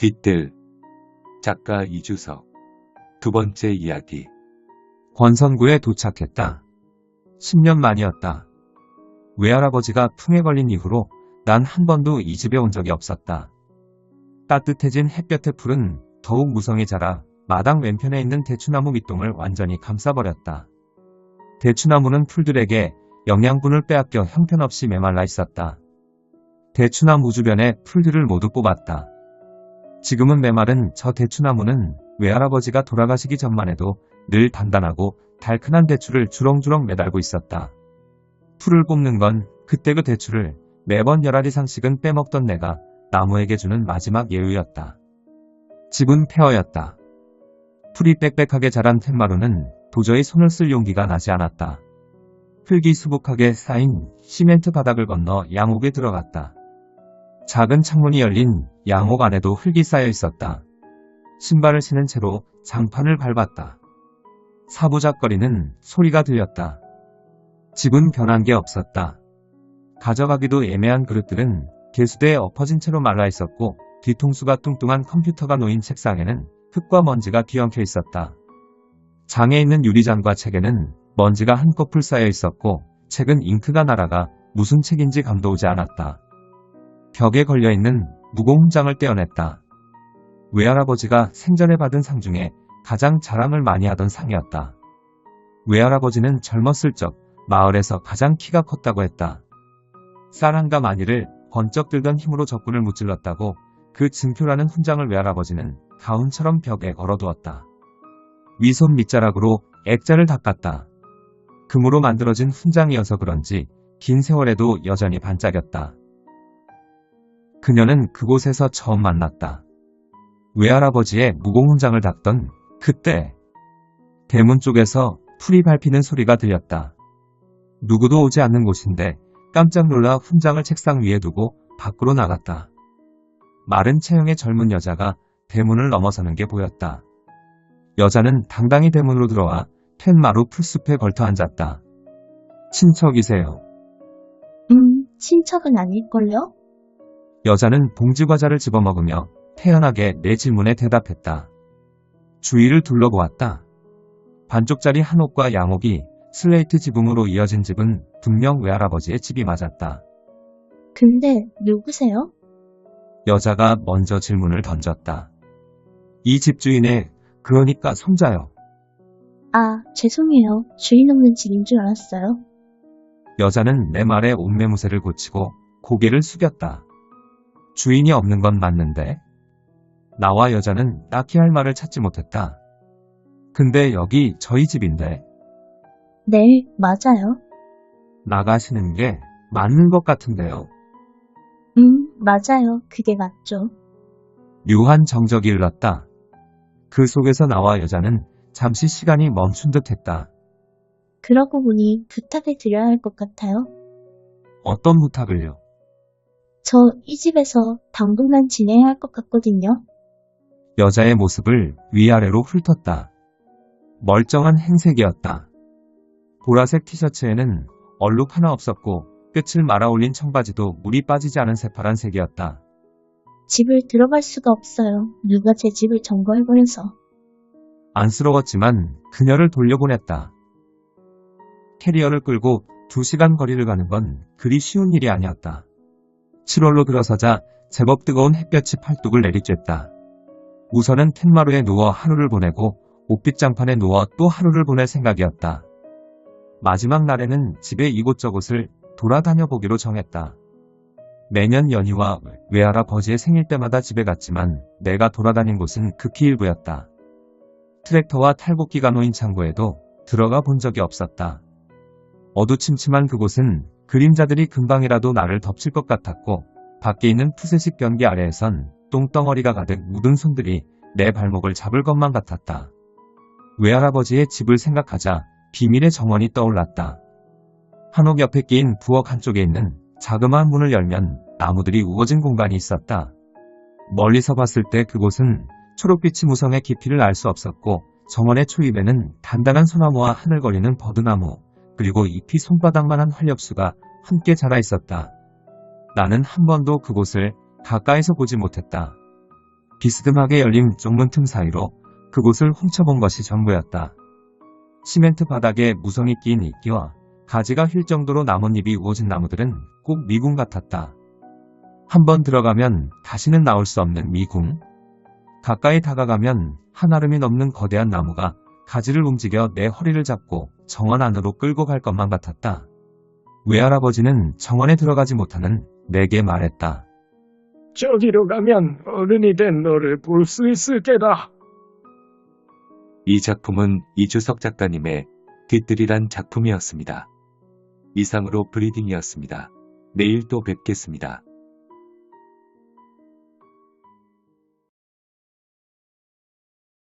뒷뜰. 작가 이주석. 두 번째 이야기. 권선구에 도착했다. 10년 만이었다. 외할아버지가 풍에 걸린 이후로 난 한 번도 이 집에 온 적이 없었다. 따뜻해진 햇볕의 풀은 더욱 무성히 자라 마당 왼편에 있는 대추나무 밑동을 완전히 감싸버렸다. 대추나무는 풀들에게 영양분을 빼앗겨 형편없이 메말라 있었다. 대추나무 주변에 풀들을 모두 뽑았다. 지금은 메마른 저 대추나무는 외할아버지가 돌아가시기 전만 해도 늘 단단하고 달큰한 대추를 주렁주렁 매달고 있었다. 풀을 뽑는 건 그때 그 대추를 매번 10알이상씩은 빼먹던 내가 나무에게 주는 마지막 예우였다. 집은 폐허였다. 풀이 빽빽하게 자란 툇마루는 도저히 손을 쓸 용기가 나지 않았다. 흙이 수북하게 쌓인 시멘트 바닥을 건너 양옥에 들어갔다. 작은 창문이 열린 양옥 안에도 흙이 쌓여 있었다. 신발을 신은 채로 장판을 밟았다. 사부작거리는 소리가 들렸다. 집은 변한 게 없었다. 가져가기도 애매한 그릇들은 개수대에 엎어진 채로 말라 있었고 뒤통수가 뚱뚱한 컴퓨터가 놓인 책상에는 흙과 먼지가 뒤엉켜 있었다. 장에 있는 유리잔과 책에는 먼지가 한꺼풀 쌓여 있었고 책은 잉크가 날아가 무슨 책인지 감도 오지 않았다. 벽에 걸려있는 무공훈장을 떼어냈다. 외할아버지가 생전에 받은 상 중에 가장 자랑을 많이 하던 상이었다. 외할아버지는 젊었을 적 마을에서 가장 키가 컸다고 했다. 쌀 한 가마니를 번쩍 들던 힘으로 적군을 무찔렀다고 그 증표라는 훈장을 외할아버지는 가훈처럼 벽에 걸어두었다. 위손 밑자락으로 액자를 닦았다. 금으로 만들어진 훈장이어서 그런지 긴 세월에도 여전히 반짝였다. 그녀는 그곳에서 처음 만났다. 외할아버지의 무공훈장을 닦던 그때 대문 쪽에서 풀이 밟히는 소리가 들렸다. 누구도 오지 않는 곳인데 깜짝 놀라 훈장을 책상 위에 두고 밖으로 나갔다. 마른 체형의 젊은 여자가 대문을 넘어서는 게 보였다. 여자는 당당히 대문으로 들어와 툇마루 풀숲에 걸터 앉았다. 친척이세요? 친척은 아닐걸요? 여자는 봉지과자를 집어먹으며 태연하게 내 질문에 대답했다. 주위를 둘러보았다. 반쪽짜리 한옥과 양옥이 슬레이트 지붕으로 이어진 집은 분명 외할아버지의 집이 맞았다. 근데 누구세요? 여자가 먼저 질문을 던졌다. 이 집주인의, 그러니까 손자요. 아, 죄송해요. 주인 없는 집인 줄 알았어요. 여자는 내 말에 옷매무새를 고치고 고개를 숙였다. 주인이 없는 건 맞는데? 나와 여자는 딱히 할 말을 찾지 못했다. 근데 여기 저희 집인데. 네, 맞아요. 나가시는 게 맞는 것 같은데요. 맞아요. 그게 맞죠. 묘한 정적이 흘렀다. 그 속에서 나와 여자는 잠시 시간이 멈춘 듯 했다. 그러고 보니 부탁을 드려야 할 것 같아요. 어떤 부탁을요? 저 이 집에서 당분간 지내야 할 것 같거든요. 여자의 모습을 위아래로 훑었다. 멀쩡한 행색이었다. 보라색 티셔츠에는 얼룩 하나 없었고 끝을 말아 올린 청바지도 물이 빠지지 않은 새파란 색이었다. 집을 들어갈 수가 없어요. 누가 제 집을 점거해버려서. 안쓰러웠지만 그녀를 돌려보냈다. 캐리어를 끌고 2시간 거리를 가는 건 그리 쉬운 일이 아니었다. 7월로 들어서자 제법 뜨거운 햇볕이 팔뚝을 내리쬐다. 우선은 툇마루에 누워 하루를 보내고 옥빛장판에 누워 또 하루를 보낼 생각이었다. 마지막 날에는 집의 이곳저곳을 돌아다녀 보기로 정했다. 매년 연희와 외할아버지의 생일 때마다 집에 갔지만 내가 돌아다닌 곳은 극히 일부였다. 트랙터와 탈곡기가 놓인 창고에도 들어가 본 적이 없었다. 어두침침한 그곳은 그림자들이 금방이라도 나를 덮칠 것 같았고 밖에 있는 푸세식 변기 아래에선 똥덩어리가 가득 묻은 손들이 내 발목을 잡을 것만 같았다. 외할아버지의 집을 생각하자 비밀의 정원이 떠올랐다. 한옥 옆에 끼인 부엌 한쪽에 있는 자그마한 문을 열면 나무들이 우거진 공간이 있었다. 멀리서 봤을 때 그곳은 초록빛이 무성의 깊이를 알 수 없었고 정원의 초입에는 단단한 소나무와 하늘거리는 버드나무 그리고 잎이 손바닥만한 활엽수가 함께 자라 있었다. 나는 한 번도 그곳을 가까이서 보지 못했다. 비스듬하게 열린 쪽문 틈 사이로 그곳을 훔쳐본 것이 전부였다. 시멘트 바닥에 무성이 낀 이끼와 가지가 휠 정도로 나뭇잎이 우거진 나무들은 꼭 미궁 같았다. 한번 들어가면 다시는 나올 수 없는 미궁. 가까이 다가가면 한아름이 넘는 거대한 나무가 가지를 움직여 내 허리를 잡고 정원 안으로 끌고 갈 것만 같았다. 외할아버지는 정원에 들어가지 못하는 내게 말했다. 저기로 가면 어른이 된 너를 볼 수 있을 게다. 이 작품은 이주석 작가님의 뒤뜰이란 작품이었습니다. 이상으로 브리딩이었습니다. 내일 또 뵙겠습니다.